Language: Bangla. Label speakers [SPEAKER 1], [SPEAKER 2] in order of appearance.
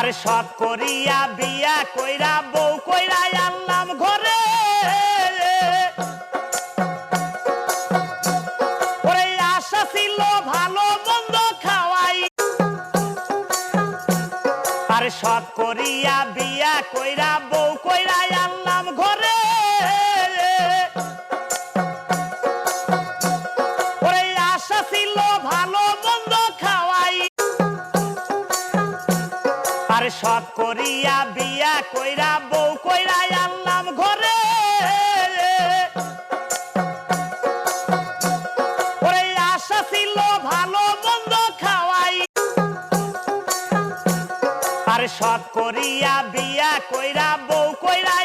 [SPEAKER 1] আরে সৎ করিয়া বিয়া কইরা বউ কইরা আনলাম ঘরে ওরে আশা ছিল ভালো মন্দ খাওয়াই আরে সৎ করিয়া বিয়া কইরা বউ কইরা আনলাম ঘরে ওরে আশা ছিল ভালো মন্দ খাওয়াই আরে সৎ করিয়া বিয়া কইরা বউ কইরা আনলাম ঘরে ওরে আশা ছিল ভালো মন্দ খাওয়াই আরে সৎ করিয়া বিয়া কইরা বউ কইরা